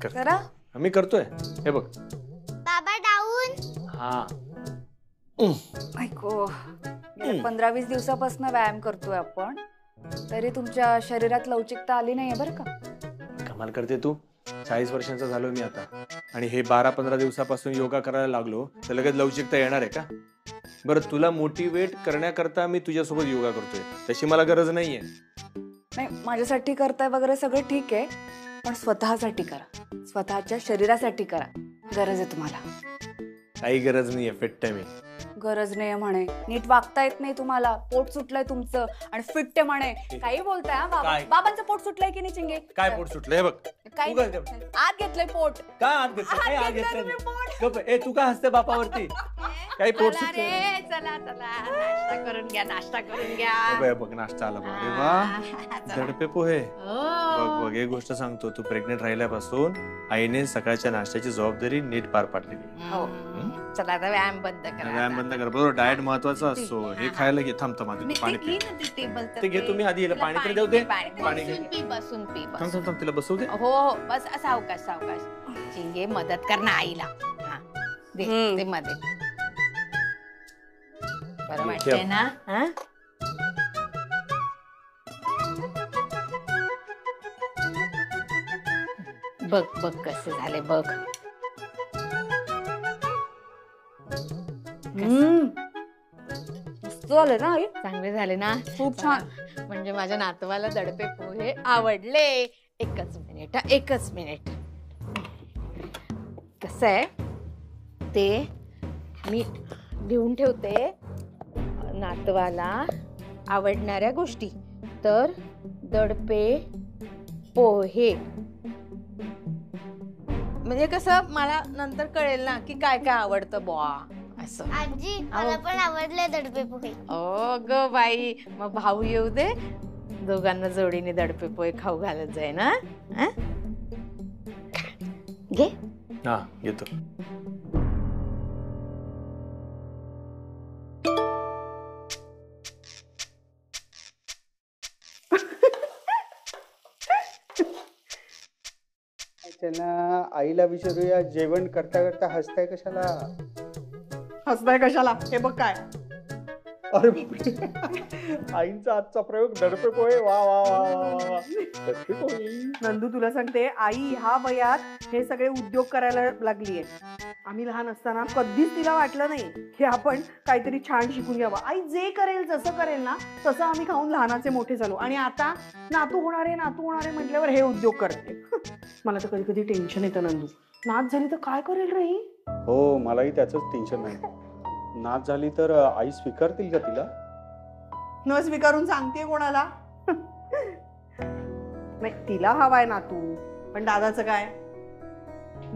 करा मी करतोय हे बघ बाबा डाऊन. हा ऐको 15-20 दिवसापासून व्यायाम करतोय आपण, तरी तुमच्या शरीरात लवचिकता आली नाहीये बरं का. कमाल करते तू. 40 वर्षांचा झालो मी आता, आणि हे 12-15 दिवसापासून योगा करायला लागलो तर लगेच लवचिकता येणार आहे का? बरं, तुला मोटिवेट करण्याकरता मी तुझ्यासोबत योगा करतोय, तशी मला गरज नाहीये. नाही, माझ्यासाठी करताय वगैरे सगळं ठीक आहे, पण स्वतःसाठी करा, स्वतःच्या शरीरासाठी करा. गरज आहे तुम्हाला. काही गरज नाहीये, फिट आहे मी. गरज नाही म्हणे, नीट वागता येत नाही तुम्हाला, पोट सुटलंय तुमचं आणि फिट आहे म्हणे. काही बोलताय हा बाबा? बाबांचं पोट सुटलंय की नाही चिंगे? काय पोट सुटलंय हे बघ. काय आत घेतलंय पोट? काय आत घेतलं? ए तू काय हसते बापावरती? काही पोट सुटलंय? चला चला नाश्ता करून घ्या, नाश्ता करून घ्या. बघ नाश्ता आला बघ. अरे वा, दडपे पोहे. बघ बघ, एक गोष्ट सांगतो, तू प्रेग्नेंट राहिल्यापासून आईने सकाळच्या नाश्त्याची जबाबदारी नीट पार पाडलेली. हो, चला आता व्यायाम बंद करा. व्यायाम बंद कर. बरोबर, डाएट महत्वाचा असतो. हे खायला घे. थांब थांब, पाणी ते घे. तुम्ही आधी पाणी तरी देऊ दे. पाणी घे. बसून पी. थांब थांब थांब, तिला बसवू दे. हो हो, बस सावकाश सावकाश. चिंगे मदत कर ना आईला. हा दे ते मध्ये. बरं वाटतंय ना? हा बघ बघ कसं झाले बघ. मस्त झालं ना आई? चांगले झाले ना? खूप छान. म्हणजे माझ्या नातवाला दडपे पोहे आवडले. एकच मिनिट. कसं आहे ते मी लिहून ठेवते नातवाला आवडणाऱ्या गोष्टी. तर दडपे पोहे म्हणजे कसं मला नंतर कळेल ना की काय काय आवडतं बुवा असं. आजी मला पण आवडले दडपे पोहे. ओ ग बाई, मग भाऊ येऊ दे, दोघांना जोडीने दडपे पोहे खाऊ घालत जाय ना. घे. हा येतो. आईला विचारूया, जेवण करता करता हसताय कशाला? हसताय कशाला हे बघ काय. अरे आईंचा आजचा प्रयोग दडपे पोहे. वा वा वा वा वा. दडपे पोहे. नंदू तुला सांगते, आई ह्या वयात हे सगळे उद्योग करायला लागलीये. आम्ही लहान असताना कधीच तिला वाटलं नाही की आपण काहीतरी छान शिकून घ्यावं. आई जे करेल जसं करेल ना तसं आम्ही खाऊन लहानाचे मोठे झालो, आणि आता नातू होणारे म्हटल्यावर हे उद्योग करते. मला तर कधी कधी टेन्शन येतं नंदू, नात झाली तर काय करेल रे? हो, मलाही त्याच टेन्शन नाही. नात झाली तर आई स्वीकारतील का तिला? न स्वीकारून सांगते कोणाला? नाही, तिला हवाय नातू, पण दादाचं काय?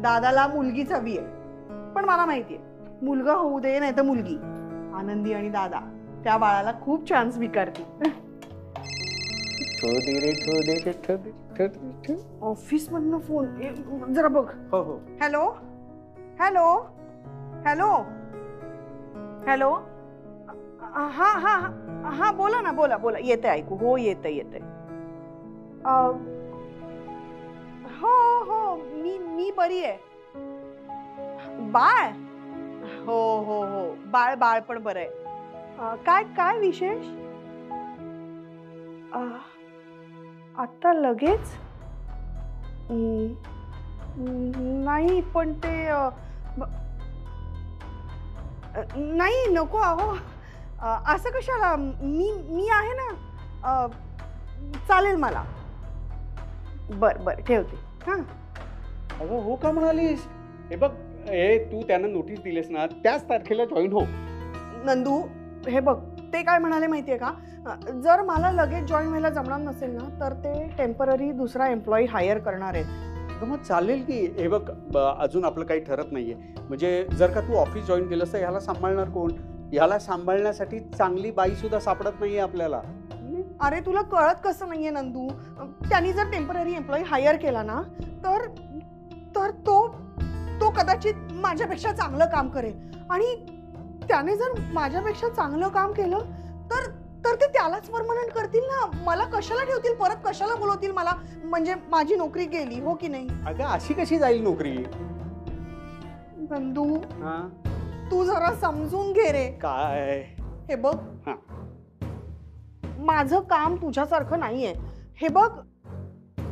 दादाला मुलगीच हवी आहे. पण मला माहितीये, मुलगा होऊ दे नाही तर मुलगी, आनंदी आणि दादा त्या बाळाला खूप छान स्वीकारतील. ऑफिस मधनं फोन जरा बघ. हो हो. Hello hello hello hello. हा हा हा बोला ना, बोला बोला. येते ऐकू. हो येते. हो हो, मी बरी आहे. बाळ? हो हो हो, बाळ पण बरं आहे. काय विशेष? आता लगेच नाही, पण ते नाही, नको. अहो असं कशाला? मी आहे ना, चालेल मला. बर ठेवते. हा अगं हो का म्हणालीस? हे बघ, हे तू त्यांना नोटीस दिलीस ना, त्याच तारखेला जॉईन हो. नंदू हे बघ, ते काय म्हणाले माहितीये का, जर मला लगेच जॉईन व्हायला जमणार नसेल ना तर ते टेम्पररी दुसरा एम्प्लॉई हायर करणार आहेत. मग चालेल की. हे बघ, अजून आपलं काही ठरत नाहीये. म्हणजे जर का तू ऑफिस जॉईन केलंस तर ह्याला सांभाळणार कोण? ह्याला सांभाळण्यासाठी चांगली बाई सुद्धा सापडत नाहीये आपल्याला. अरे तुला कळत कसं नाहीये नंदू? त्यांनी जर टेम्पररी एम्प्लॉई हायर केला ना तर तो कदाचित माझ्यापेक्षा चांगलं काम करेल, आणि त्याने जर माझ्यापेक्षा चांगलं काम केलं तर तर ते त्यालाच परमनंट करतील ना. मला कशाला ठेवतील, परत कशाला बोलवतील मला, म्हणजे माझी नोकरी गेली, हो की नाही? अगं अशी कशी जाईल नोकरी? नंदू, हा तू जरा समजून घे रे. काय? हे बघ, हा. माझं काम तुझ्यासारखं नाहीये. हे बघ,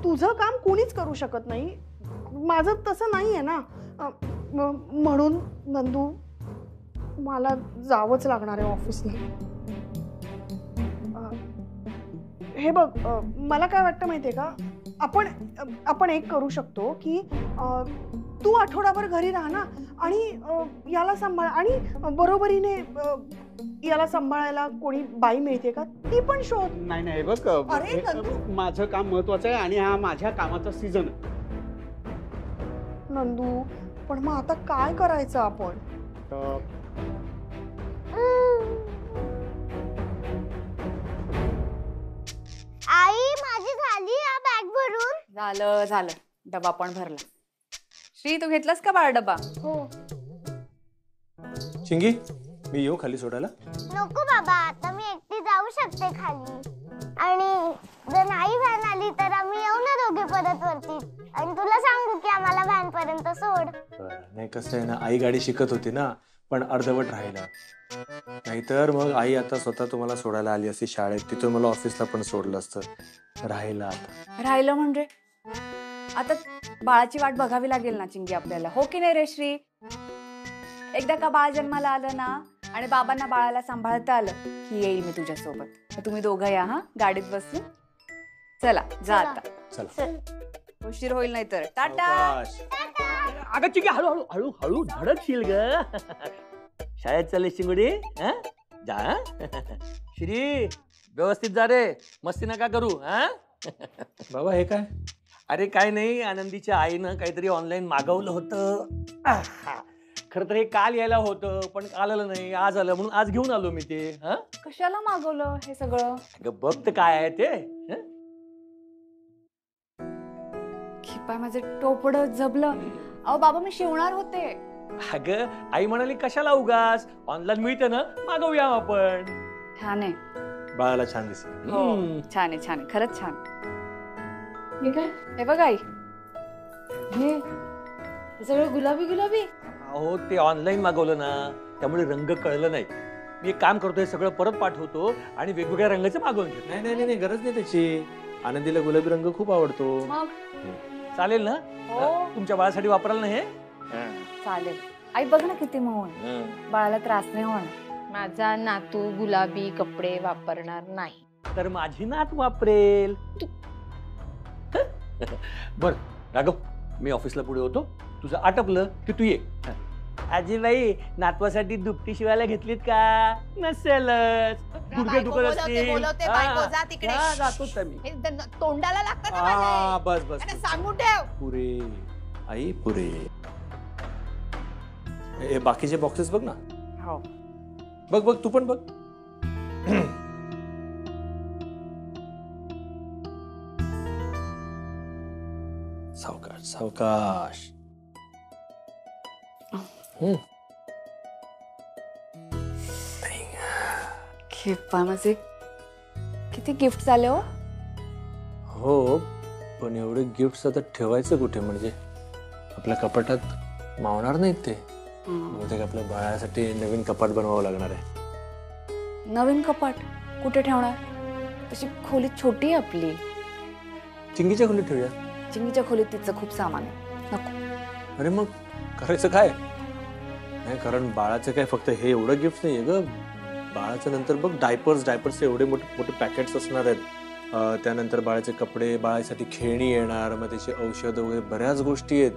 तुझं काम कोणीच करू शकत नाही, माझं तसं नाहीये ना. म्हणून नंदू, मला जावंच लागणार आहे ऑफिसला. हे बघ, मला काय वाटतं माहितीये का, आपण एक करू शकतो की तू आठवडाभर घरी राहा ना, आणि याला सांभाळ, आणि बरोबरीने याला सांभाळायला कोणी बाई मिळते का ती पण शोध. नाही नाही, बघ अरे नंदू. माझं काम महत्वाचं आहे आणि हा माझ्या कामाचा सीझन आहे. नंदू, पण मग आता काय करायचं आपण? आई माझी झाली हा बॅग भरून. झालं झालं, डबा पण भरला. श्री, तू घेतलास का बाळ डबा? हो. चिंगी, मी येऊ खाली सोडायला? नको बाबा, आता मी एकटी जाऊ शकते खाली, आणि जर नाही व्हॅन आली तर आम्ही येऊ ना दोघे परत वरती, आणि तुला सांगू की आम्हाला व्हॅन पर्यंत सोड. नाही, कसं आहे ना, आई गाडी शिकत होती ना, पण अर्धवट राहिला. नाहीतर मग आई आता स्वतः तुम्हाला सोडायला आली असती शाळेत, तिथून मला ऑफिसला पण सोडलं असतं. राहिला आता. राहिलं म्हणजे आता बाळाची वाट बघावी लागेल ना चिंगी आपल्याला, हो की नाही रे श्री? एकदा का बाळ जन्माला आलं ना, आणि बाबांना बाळाला सांभाळता आलं की येईल मी तुझ्यासोबत. तर तुम्ही दोघं या हा गाडीत बसून. चला जा आता, चला. उशीर होईल नाही तर. टाटा. सावकाश. अगं चिंगी, हळू हळू हळू धडकशील ग. शाळेत चालले शिंगोडी? जा. श्री, व्यवस्थित जा रे, मस्ती नका करू. बाबा हे काय? अरे काय नाही, आनंदीच्या आईनं काहीतरी ऑनलाईन मागवलं होतं. खरं तर हे काल यायला होतं, पण काल आलं नाही, आज आलं, म्हणून आज घेऊन आलो मी ते. कशाला मागवलं हे सगळं? अगं बघ तर काय आहे ते. खिपाय माझे टोपड झबलं. अहो बाबा, मी शिवणार होते. अगं आई म्हणाली कशाला उगाच, ऑनलाईन मिळतं ना, मागवूया आपण. छान आहे. बाळाला छान दिसेल. हो, छान आहे, छान आहे, खरंच छान. हे बघ आई, हे सगळं गुलाबी गुलाबी. अहो ते ऑनलाईन मागवलं ना, त्यामुळे रंग कळलं नाही. मी एक काम करतोय, सगळं परत पाठवतो आणि वेगवेगळ्या रंगाचं मागवून घेतो. नाही नाही नाही, गरज नाही त्याची. आनंदीला गुलाबी रंग खूप आवडतो. मग चालेल ना? हो. तुमच्या बाळासाठी वापराल ना हे? चालेल. आई बघ ना किती मऊ आहे, बाळाला त्रास नाही होणार. माझा नातू गुलाबी कपडे वापरणार नाही. तर माझी नात वापरेल. बर राघव, मी ऑफिसला पुढे होतो, तुझं आटपलं की तू ये. आजीबाई, नातवासाठी दुपटी शिवायला घेतलीत का? नसेलच, गुडघे दुखत असतील. हा, जातोच आहे मी. तोंडाला लागतं बस बस, सांगून ठेव. पुरे आई पुरे. हे बाकीचे बॉक्सेस बघ ना. हो. बघ बघ, तू पण बघ. सावकाश सावकाश. खिपाय माझे किती गिफ्ट आले हो. हो, पण एवढे गिफ्ट आता ठेवायचं कुठे? म्हणजे आपल्या कपाटात मावणार नाहीत ते. बहुतेक आपल्या बाळासाठी नवीन कपाट बनवावं लागणार आहे. नवीन कपाट कुठे ठेवणार? तशी खोली छोटी आहे आपली. चिंगीच्या खोलीत ठेवूया. चिंगीच्या खोलीत तिचं खूप सामान आहे, नको. अरे मग करायचं काय? नाही, कारण बाळाचं काय फक्त हे एवढं गिफ्ट नाहीये ग. बाळाचं नंतर बघ डायपर्स एवढे मोठे मोठे पॅकेट्स असणार आहेत. त्यानंतर बाळाचे कपडे, बाळासाठी खेळणी येणार, मग त्याची औषध वगैरे बऱ्याच गोष्टी आहेत.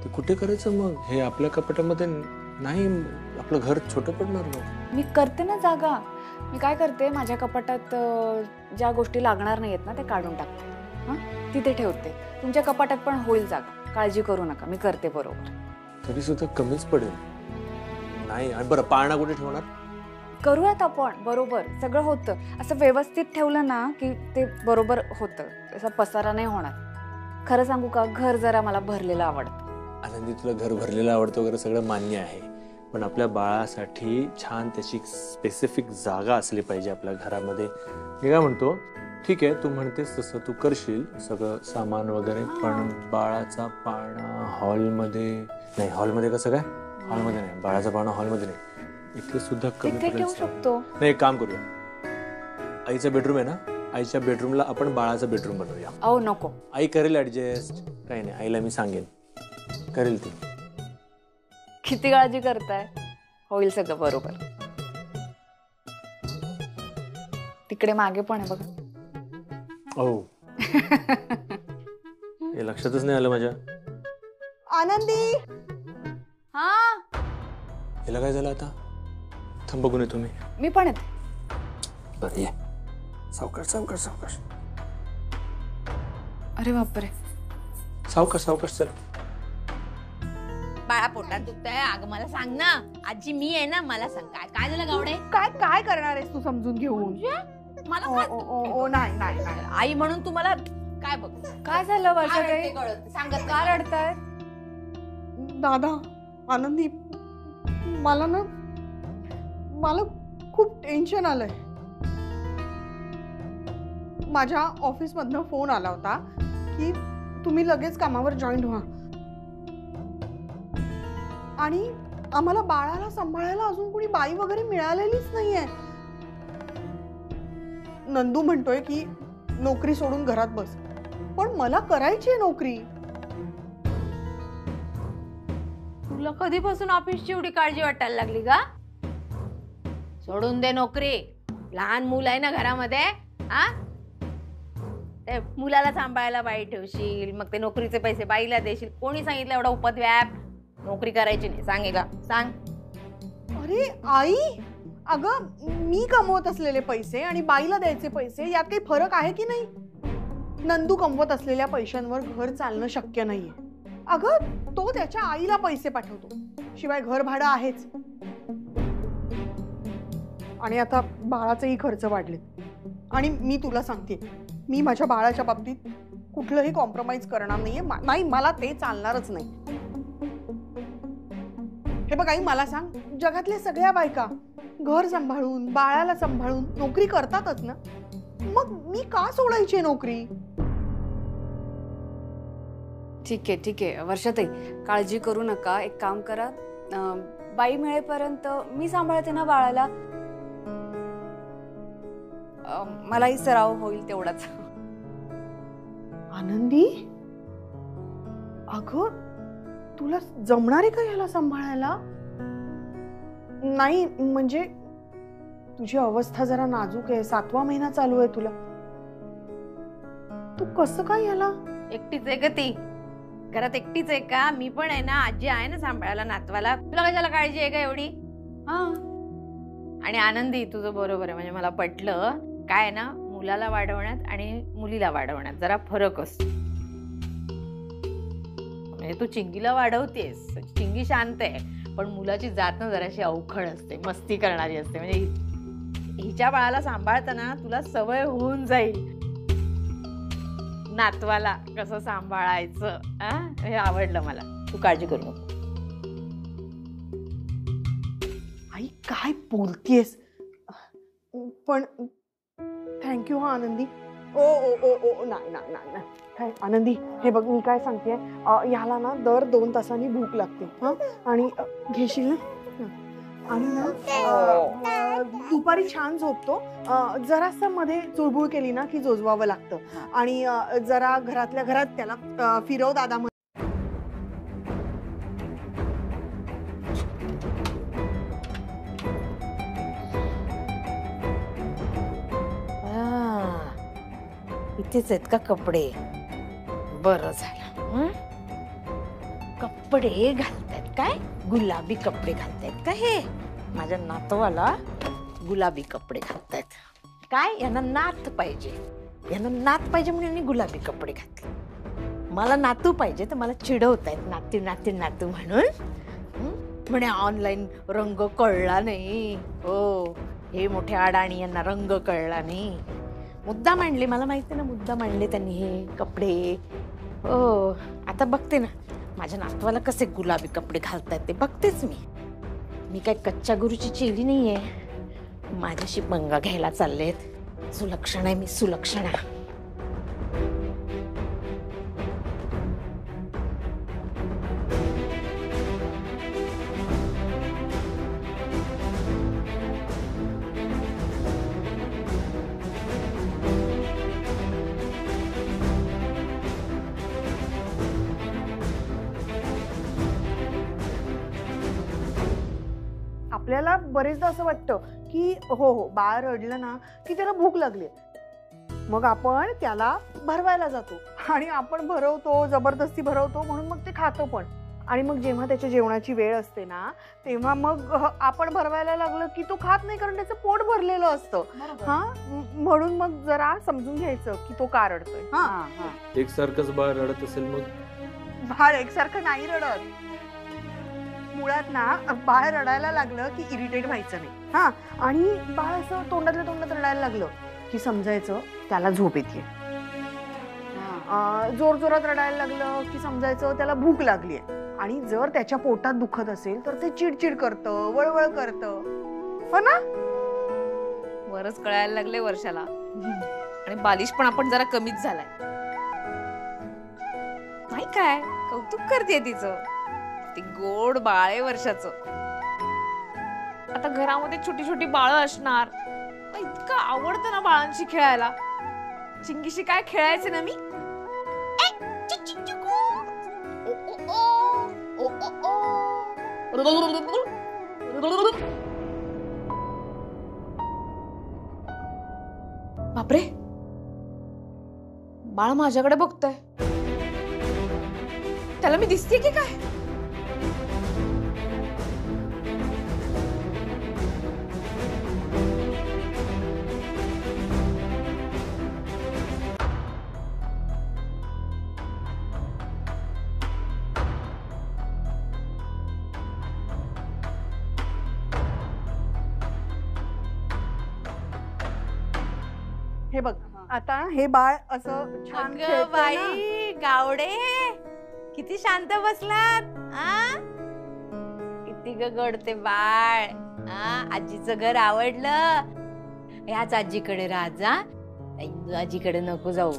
ते कुठे करायचं मग? हे आपल्या कपाटामध्ये नाही, आपलं घर छोटं पडणार मग. मी करते ना जागा. मी काय करते, माझ्या कपाटात ज्या गोष्टी लागणार नाहीयेत ना, ते काढून टाकते. तिथे ठेवते. तुमच्या कपाटात पण होईल जागा, काळजी करू नका, मी करते बरोबर. तरी सुद्धा कमीच पडेल. नाही, आणि बरं पाळणा कुठे ठेवणार? करूयात आपण बरोबर, सगळं होतं. असं व्यवस्थित ठेवलं ना की ते बरोबर होतं, असा पसारा नाही होणार. खरं सांगू का, घर जरा मला भरलेलं आवडतं. आनंदी, तुला घर भरलेलं आवडतं वगैरे सगळं मान्य आहे, पण आपल्या बाळासाठी छान त्याची स्पेसिफिक जागा असली पाहिजे आपल्या घरामध्ये. मी काय म्हणतो, ठीक आहे तू म्हणतेस तसं तू करशील सगळं सामान वगैरे, पण बाळाचा पाळणा हॉलमध्ये नाही. हॉलमध्ये कसं काय? हॉलमध्ये नाही, बाळाचा पाळणा हॉलमध्ये नाही, इथे सुद्धा कमी तिथे ठेवू शकतो. नाही, एक काम करूया, आईचा बेडरूम आहे ना, आईच्या बेडरूमला आपण बाळाचा बेडरूम बनवूया. अहो नको. आई करेल ऍडजस्ट, काही नाही, आईला मी सांगेन, करेल ती. किती काळजी करताय, होईल सगळं बरोबर. तिकडे मागे पण आहे बघा. ओ हे लक्षातच नाही आलं माझ्या. आनंदी, हा हिला काय झालं आता? थांब बघून येतो मी. मी पण येते. बरं ये, सावकाश सावकाश सावकाश. अरे बापरे, सावकाश सावकाश चल. बाळा पोटात दुखतंय, अगं मला सांग ना. आजी मी आहे ना, मला सांग काय काय झालं गावडे? काय काय करणार आहेस तू समजून घेऊन? मला ओ, काय- ओ, ओ, ओ, नाही नाही नाही. आई म्हणून तुम्हाला काय बघ काय झालं वर्षाताई? सांगत का रडताय? दादा, आनंदी, मला खूप टेन्शन आलंय. माझ्या ऑफिस मधनं फोन आला होता की तुम्ही लगेच कामावर जॉईन व्हा, आणि आम्हाला बाळाला सांभाळायला अजून कोणी बाई वगैरे मिळालेलीच नाहीये. नंदू म्हणतोय की नोकरी सोडून घरात बस, पण मला करायची आहे नोकरी. तुला कधीपासून ऑफिसची एवढी काळजी वाटायला लागली का? सोडून दे नोकरी. लहान मूल आहे ना घरामध्ये, हा? ते मुलाला सांभाळायला बाई ठेवशील, मग ते नोकरीचे पैसे बाईला देशील. कोणी सांगितलं एवढा उपद्व्याप? नोकरी करायची नाही, सांगे का? सांग. अरे आई, अगं मी कमवत असलेले पैसे आणि बाईला द्यायचे पैसे यात काही फरक आहे की नाही? नंदू कमवत असलेल्या पैशांवर घर चालणं शक्य नाहीये. अगं तो त्याच्या आईला पैसे पाठवतो, शिवाय घर भाडं आहेच, आणि आता बाळाचेही खर्च वाढले. आणि मी तुला सांगते, मी माझ्या बाळाच्या बाबतीत कुठलंही कॉम्प्रोमाइज करणार नाहीये. नाही, मला ते चालणारच नाही. हे बघ आई, मला सांग, जगातल्या सगळ्या बायका घर सांभाळून बाळाला सांभाळून नोकरी करतातच ना, मग मी का सोडायची नोकरी? ठीक आहे वर्षाताई, काळजी करू नका. एक काम करा, बाई मिळेपर्यंत मी सांभाळते ना बाळाला. मलाही सराव होईल तेवढाच. आनंदी, अगं तुला जमणार आहे का याला सांभाळायला? नाही म्हणजे तुझी अवस्था जरा नाजूक आहे, 7वा महिना चालू आहे तुला. तू कसं काय याला? एकटीच आहे का ती घरात? एकटीच आहे का? मी पण आहे ना, आजी आहे ना सांभाळायला नातवाला. तुला कशाला काळजी आहे का एवढी? हा, आणि आनंदी तुझं बरोबर आहे, म्हणजे मला पटलं. काय ना, मुलाला वाढवण्यात आणि मुलीला वाढवण्यात जरा फरक असतो. म्हणजे तू चिंगीला वाढवतेस, चिंगी शांत आहे, पण मुलाची जात ना जराशी अवखळ असते, मस्ती करणारी असते. म्हणजे हिच्या बाळाला सांभाळताना तुला सवय होऊन जाईल नातवाला कसं सांभाळायचं. हे आवडलं मला. तू काळजी करू नको. आई काय बोलतेस? पण थँक्यू हा आनंदी. ओ ओ ओ ओ नाही नाही नाही नाही. काय आनंदी, हे बघ मी काय सांगते, याला ना दर 2 तासांनी भूक लागते, हा, आणि घेशील ना? आणि ना दुपारी छान झोपतो. जरासं मध्ये चुळबुळ केली ना की जोजवावं लागतं. आणि जरा घरातल्या घरात त्याला फिरव दादा. इथेच आहेत का कपडे? बरं झालं. कपडे घालतायत काय? गुलाबी कपडे घालतायत का? हे माझ्या नातवाला गुलाबी कपडे घालतायत काय? यांना नात पाहिजे, यांना नात पाहिजे म्हणून यांनी गुलाबी कपडे घातले. मला नातू पाहिजे तर मला चिडवतायत नातू नातू नातू म्हणून. म्हणे ऑनलाईन रंग कळला नाही. हो, हे मोठे अडाणी, यांना रंग कळला नाही. मुद्दा मांडले, मला माहिती ना, मुद्दा मांडले त्यांनी हे कपडे. हो, आता बघते ना माझ्या नातवाला कसे गुलाबी कपडे घालतायत ते बघतेच मी. मी काय कच्च्या गुरुची चेली नाहीये. माझ्याशी पंगा घ्यायला चाललेत. सुलक्षणा आहे मी, सुलक्षणा. आपल्याला बरेचदा असं वाटतं की हो बाळ रडलं ना की त्याला भूक लागली, मग आपण त्याला भरवायला जातो आणि आपण भरवतो, जबरदस्ती भरवतो, म्हणून मग ते खातो पण. आणि मग जेव्हा त्याच्या जेवणाची वेळ असते ना तेव्हा मग आपण भरवायला लागलं की तो खात नाही, कारण त्याचं पोट भरलेलं असतं. हा, म्हणून मग जरा समजून घ्यायचं की तो का रडतोय. हा, एकसारखंच बाळ रडत असेल मग? बाळ एकसारखं नाही रडत. मुळात ना बाळ रडायला लागलं की इरिटेट व्हायचं नाही. हा, आणि बाळ असं तोंडातल्या तोंडात रडायला लागलं की समजायचं त्याला झोप येते. जोर जोरात रडायला लागलं की समजायचं त्याला भूक लागली आहे. आणि जर त्याच्या पोटात दुखत असेल तर ते चिडचिड करतं, वळवळ करतं, हो ना. वरच कळायला लागले वर्षाला. आणि बालिश पण आपण जरा कमीच झालाय. नाही काय कौतुक करते तिचं. ती गोड बाळ आहे वर्षाचं. आता घरामध्ये छोटी छोटी बाळ असणार. इतकं आवडतं ना बाळांशी खेळायला. चिंगीशी काय खेळायचे ना मी. बापरे, बाळ माझ्याकडे बघतोय. त्याला मी दिसते की काय? हे बघ, आता हे बाळ असं छान खेळतंय ना. बाई गावडे, किती शांत बसलात. किती गडते बाळ. आजीचं घर आवडलं. ह्याच आजीकडे राहा. आजीकडे नको जाऊ.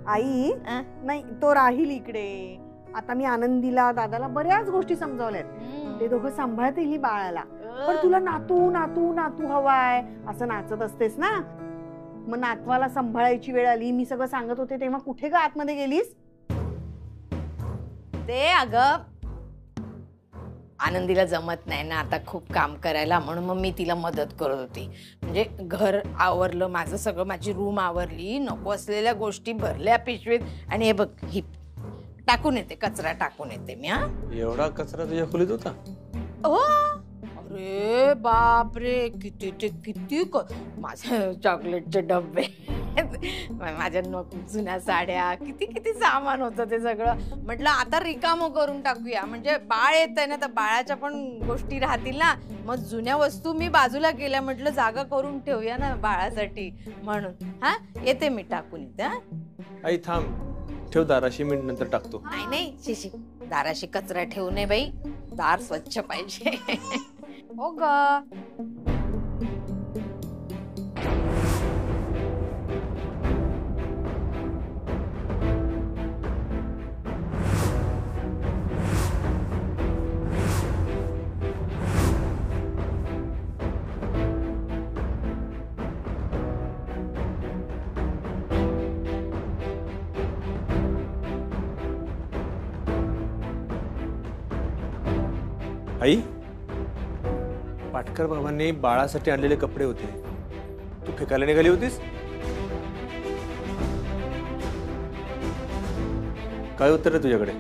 आई नाही, तो राहील इकडे. आता मी आनंदीला, दादाला बऱ्याच गोष्टी समजावल्यात. ते दोघं सांभाळतील ही बाळाला. पण तुला नातू नातू नातू हवाय असं नाचत असतेस ना. मग नातवाला सांभाळायची वेळ आली, मी सगळं सांगत होते तेव्हा कुठे का आतमध्ये गेलीस? ते अगं आनंदीला जमत नाही ना आता खूप काम करायला, म्हणून मग मी तिला मदत करत होती. म्हणजे घर आवरलं माझं सगळं, माझी रूम आवरली, नको असलेल्या गोष्टी भरल्या पिशवीत. आणि हे बघ, ही टाकून येते, कचरा टाकून येते मी. एवढा कचरा तुझ्या खोलीत होता? ओ अरे बापरे, किती ते किती माझे चॉकलेटचे डब्बे, माझ्या जुन्या साड्या, किती किती सामान होतं ते सगळं. म्हटलं आता रिकामं करून टाकूया, म्हणजे बाळ येत आहे ना तर बाळाच्या पण गोष्टी राहतील ना. मग जुन्या वस्तू मी बाजूला केल्या, म्हटलं जागा करून ठेवूया ना बाळासाठी म्हणून. हा, येते मी टाकून येते. आई थांब, ठेव दाराशी, मी नंतर टाकतो. नाही नाही शिशी, दाराशी कचरा ठेवू नये बाई, दार स्वच्छ पाहिजे. हो ग. आई, पाटकर बाबांनी बाळासाठी आणलेले कपडे होते, तू फेकायला निघाली होतीस? काय उत्तर आहे तुझ्याकडे?